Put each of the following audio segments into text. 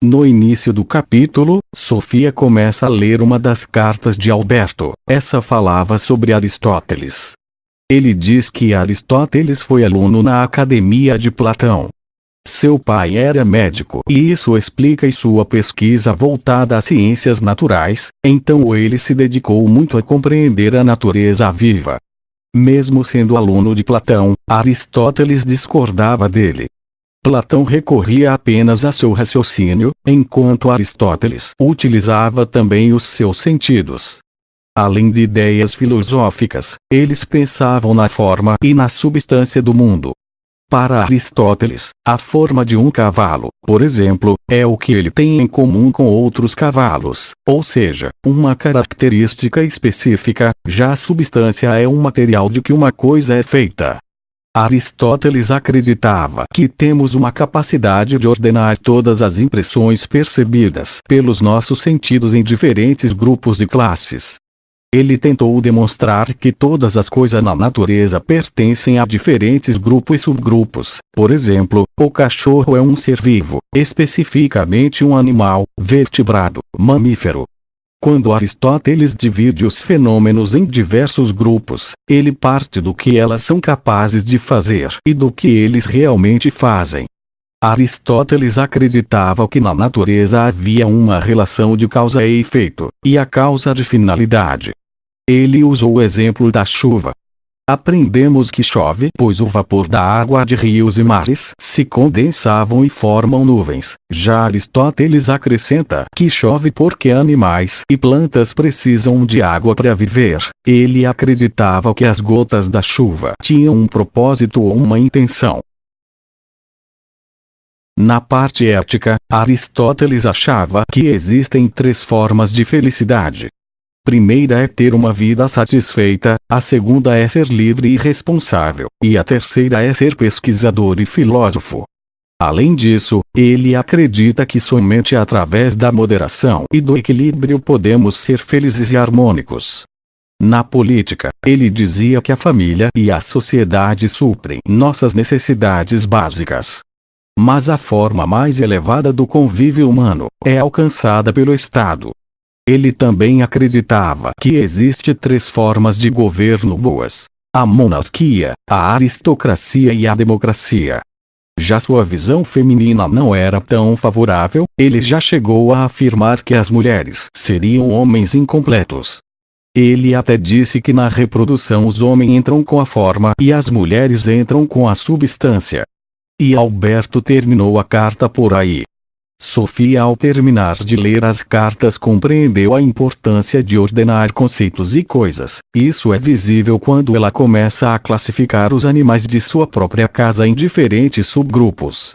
No início do capítulo, Sofia começa a ler uma das cartas de Alberto. Essa falava sobre Aristóteles. Ele diz que Aristóteles foi aluno na academia de Platão. Seu pai era médico e isso explica sua pesquisa voltada às ciências naturais, então ele se dedicou muito a compreender a natureza viva. Mesmo sendo aluno de Platão, Aristóteles discordava dele. Platão recorria apenas a seu raciocínio, enquanto Aristóteles utilizava também os seus sentidos. Além de ideias filosóficas, eles pensavam na forma e na substância do mundo. Para Aristóteles, a forma de um cavalo, por exemplo, é o que ele tem em comum com outros cavalos, ou seja, uma característica específica, já a substância é um material de que uma coisa é feita. Aristóteles acreditava que temos uma capacidade de ordenar todas as impressões percebidas pelos nossos sentidos em diferentes grupos de classes. Ele tentou demonstrar que todas as coisas na natureza pertencem a diferentes grupos e subgrupos. Por exemplo, o cachorro é um ser vivo, especificamente um animal vertebrado, mamífero. Quando Aristóteles divide os fenômenos em diversos grupos, ele parte do que elas são capazes de fazer e do que eles realmente fazem. Aristóteles acreditava que na natureza havia uma relação de causa e efeito, e a causa de finalidade. Ele usou o exemplo da chuva. Aprendemos que chove pois o vapor da água de rios e mares se condensavam e formam nuvens. Já Aristóteles acrescenta que chove porque animais e plantas precisam de água para viver. Ele acreditava que as gotas da chuva tinham um propósito ou uma intenção. Na parte ética, Aristóteles achava que existem 3 formas de felicidade. Primeira é ter uma vida satisfeita, a segunda é ser livre e responsável, e a terceira é ser pesquisador e filósofo. Além disso, ele acredita que somente através da moderação e do equilíbrio podemos ser felizes e harmônicos. Na política, ele dizia que a família e a sociedade suprem nossas necessidades básicas. Mas a forma mais elevada do convívio humano é alcançada pelo Estado. Ele também acreditava que existe 3 formas de governo boas: a monarquia, a aristocracia e a democracia. Já sua visão feminina não era tão favorável, ele já chegou a afirmar que as mulheres seriam homens incompletos. Ele até disse que na reprodução os homens entram com a forma e as mulheres entram com a substância. E Alberto terminou a carta por aí. Sofia, ao terminar de ler as cartas, compreendeu a importância de ordenar conceitos e coisas. Isso é visível quando ela começa a classificar os animais de sua própria casa em diferentes subgrupos.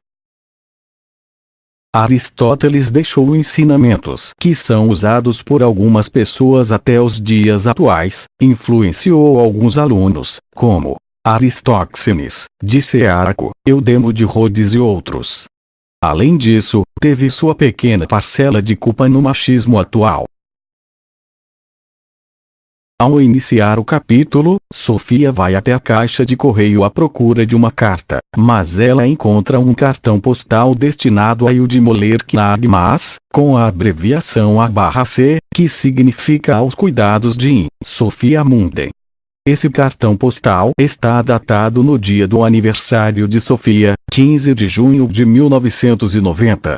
Aristóteles deixou ensinamentos que são usados por algumas pessoas até os dias atuais. Influenciou alguns alunos, como Aristóxenes, de Cearco, Eudemo de Rhodes e outros. Além disso, teve sua pequena parcela de culpa no machismo atual. Ao iniciar o capítulo, Sofia vai até a caixa de correio à procura de uma carta, mas ela encontra um cartão postal destinado a Hilde Moller Knagmas, com a abreviação A/C, que significa aos cuidados de Sofia Munden. Esse cartão postal está datado no dia do aniversário de Sofia, 15 de junho de 1990.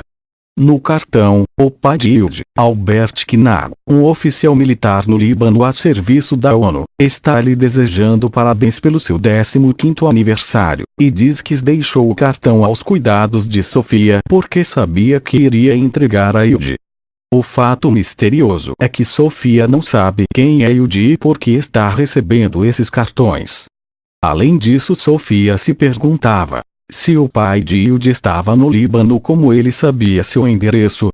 No cartão, o pai de Hilde, Albert Knag, um oficial militar no Líbano a serviço da ONU, está lhe desejando parabéns pelo seu 15º aniversário, e diz que deixou o cartão aos cuidados de Sofia porque sabia que iria entregar a Hilde. O fato misterioso é que Sofia não sabe quem é Hilde e por que está recebendo esses cartões. Além disso, Sofia se perguntava: se o pai de Hilde estava no Líbano, como ele sabia seu endereço?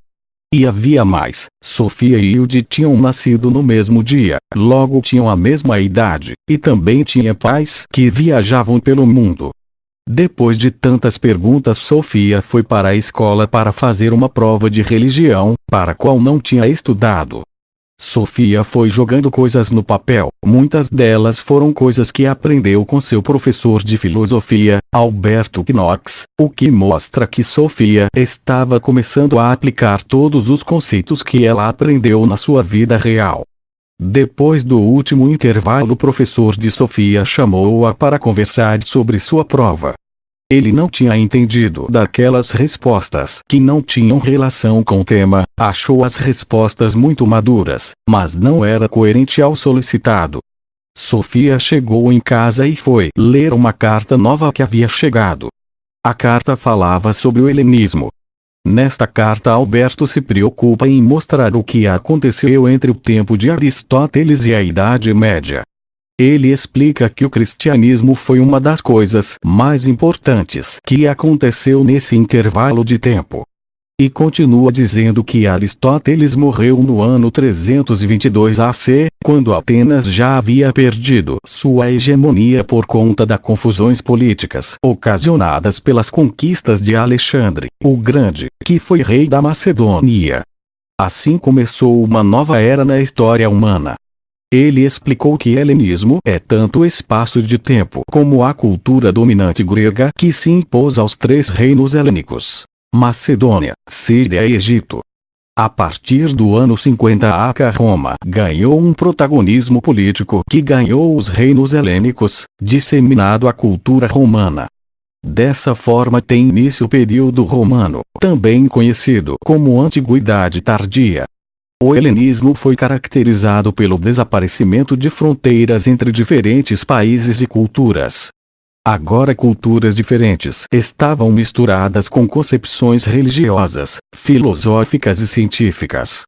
E havia mais: Sofia e Hilde tinham nascido no mesmo dia, logo tinham a mesma idade, e também tinha pais que viajavam pelo mundo. Depois de tantas perguntas, Sofia foi para a escola para fazer uma prova de religião, para a qual não tinha estudado. Sofia foi jogando coisas no papel, muitas delas foram coisas que aprendeu com seu professor de filosofia, Alberto Knox, o que mostra que Sofia estava começando a aplicar todos os conceitos que ela aprendeu na sua vida real. Depois do último intervalo, o professor de Sofia chamou-a para conversar sobre sua prova. Ele não tinha entendido daquelas respostas que não tinham relação com o tema, achou as respostas muito maduras, mas não era coerente ao solicitado. Sofia chegou em casa e foi ler uma carta nova que havia chegado. A carta falava sobre o helenismo. Nesta carta, Alberto se preocupa em mostrar o que aconteceu entre o tempo de Aristóteles e a Idade Média. Ele explica que o cristianismo foi uma das coisas mais importantes que aconteceu nesse intervalo de tempo. E continua dizendo que Aristóteles morreu no ano 322 AC, quando Atenas já havia perdido sua hegemonia por conta das confusões políticas ocasionadas pelas conquistas de Alexandre, o Grande, que foi rei da Macedônia. Assim começou uma nova era na história humana. Ele explicou que helenismo é tanto o espaço de tempo como a cultura dominante grega que se impôs aos três reinos helênicos: Macedônia, Síria e Egito. A partir do ano 50 a Roma ganhou um protagonismo político que ganhou os reinos helênicos, disseminado a cultura romana. Dessa forma tem início o período romano, também conhecido como Antiguidade Tardia. O helenismo foi caracterizado pelo desaparecimento de fronteiras entre diferentes países e culturas. Agora culturas diferentes estavam misturadas com concepções religiosas, filosóficas e científicas.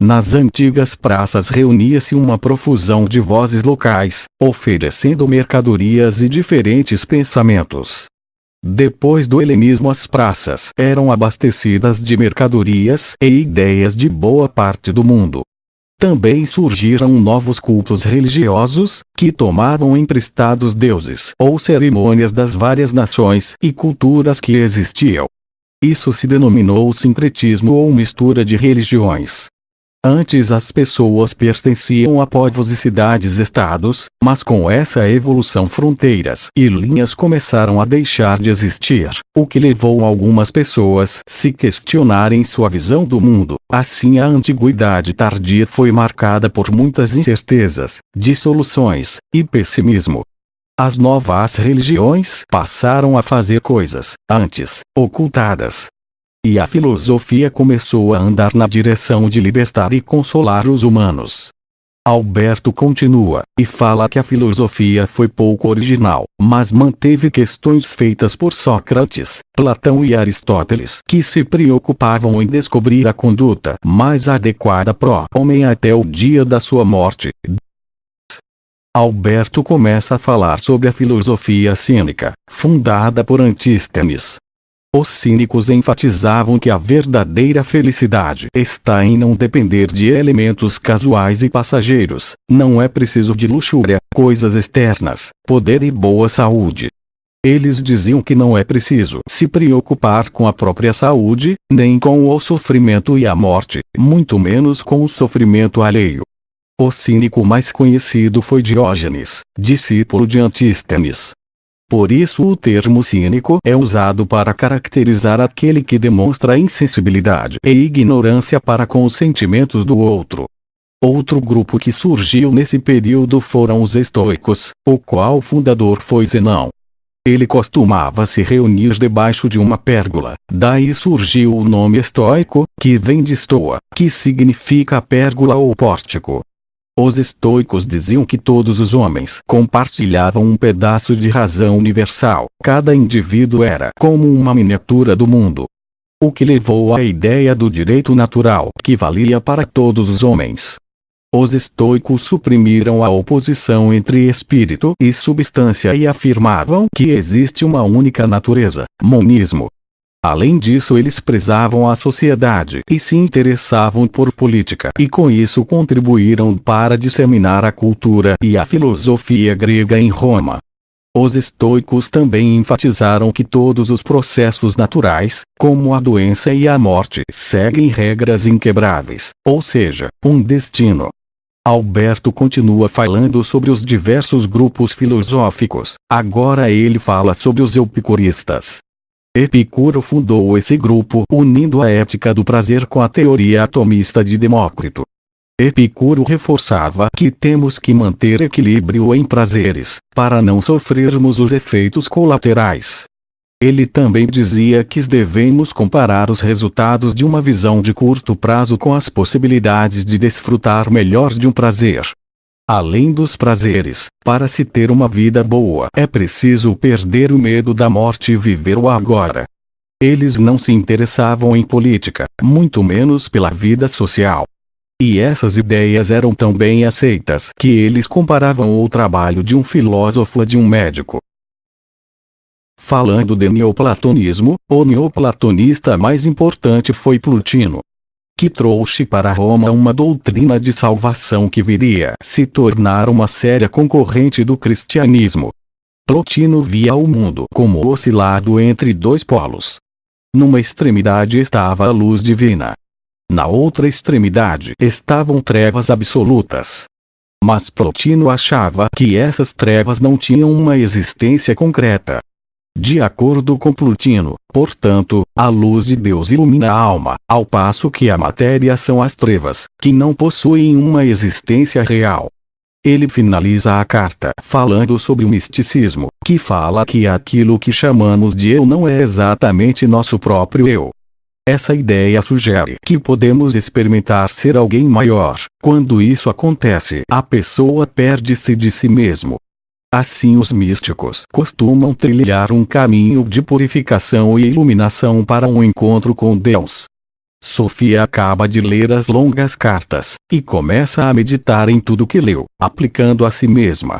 Nas antigas praças reunia-se uma profusão de vozes locais, oferecendo mercadorias e diferentes pensamentos. Depois do helenismo, as praças eram abastecidas de mercadorias e ideias de boa parte do mundo. Também surgiram novos cultos religiosos, que tomavam emprestados deuses ou cerimônias das várias nações e culturas que existiam. Isso se denominou sincretismo ou mistura de religiões. Antes as pessoas pertenciam a povos e cidades-estados, mas com essa evolução fronteiras e linhas começaram a deixar de existir, o que levou algumas pessoas se questionarem sua visão do mundo. Assim a Antiguidade Tardia foi marcada por muitas incertezas, dissoluções e pessimismo. As novas religiões passaram a fazer coisas, antes, ocultadas. E a filosofia começou a andar na direção de libertar e consolar os humanos. Alberto continua, e fala que a filosofia foi pouco original, mas manteve questões feitas por Sócrates, Platão e Aristóteles, que se preocupavam em descobrir a conduta mais adequada para o homem até o dia da sua morte. Alberto começa a falar sobre a filosofia cínica, fundada por Antístenes. Os cínicos enfatizavam que a verdadeira felicidade está em não depender de elementos casuais e passageiros, não é preciso de luxúria, coisas externas, poder e boa saúde. Eles diziam que não é preciso se preocupar com a própria saúde, nem com o sofrimento e a morte, muito menos com o sofrimento alheio. O cínico mais conhecido foi Diógenes, discípulo de Antístenes. Por isso o termo cínico é usado para caracterizar aquele que demonstra insensibilidade e ignorância para com os sentimentos do outro. Outro grupo que surgiu nesse período foram os estoicos, o qual fundador foi Zenão. Ele costumava se reunir debaixo de uma pérgola, daí surgiu o nome estoico, que vem de stoa, que significa pérgola ou pórtico. Os estoicos diziam que todos os homens compartilhavam um pedaço de razão universal, cada indivíduo era como uma miniatura do mundo. O que levou à ideia do direito natural, que valia para todos os homens. Os estoicos suprimiram a oposição entre espírito e substância e afirmavam que existe uma única natureza, monismo. Além disso, eles prezavam a sociedade e se interessavam por política e com isso contribuíram para disseminar a cultura e a filosofia grega em Roma. Os estoicos também enfatizaram que todos os processos naturais, como a doença e a morte, seguem regras inquebráveis, ou seja, um destino. Alberto continua falando sobre os diversos grupos filosóficos, agora ele fala sobre os epicuristas. Epicuro fundou esse grupo unindo a ética do prazer com a teoria atomista de Demócrito. Epicuro reforçava que temos que manter equilíbrio em prazeres, para não sofrermos os efeitos colaterais. Ele também dizia que devemos comparar os resultados de uma visão de curto prazo com as possibilidades de desfrutar melhor de um prazer. Além dos prazeres, para se ter uma vida boa é preciso perder o medo da morte e viver o agora. Eles não se interessavam em política, muito menos pela vida social. E essas ideias eram tão bem aceitas que eles comparavam o trabalho de um filósofo a de um médico. Falando de neoplatonismo, o neoplatonista mais importante foi Plotino, que trouxe para Roma uma doutrina de salvação que viria se tornar uma séria concorrente do cristianismo. Plotino via o mundo como oscilado entre dois polos. Numa extremidade estava a luz divina. Na outra extremidade estavam trevas absolutas. Mas Plotino achava que essas trevas não tinham uma existência concreta. De acordo com Plotino, portanto, a luz de Deus ilumina a alma, ao passo que a matéria são as trevas, que não possuem uma existência real. Ele finaliza a carta falando sobre o misticismo, que fala que aquilo que chamamos de eu não é exatamente nosso próprio eu. Essa ideia sugere que podemos experimentar ser alguém maior. Quando isso acontece, a pessoa perde-se de si mesmo. Assim os místicos costumam trilhar um caminho de purificação e iluminação para um encontro com Deus. Sofia acaba de ler as longas cartas, e começa a meditar em tudo que leu, aplicando a si mesma.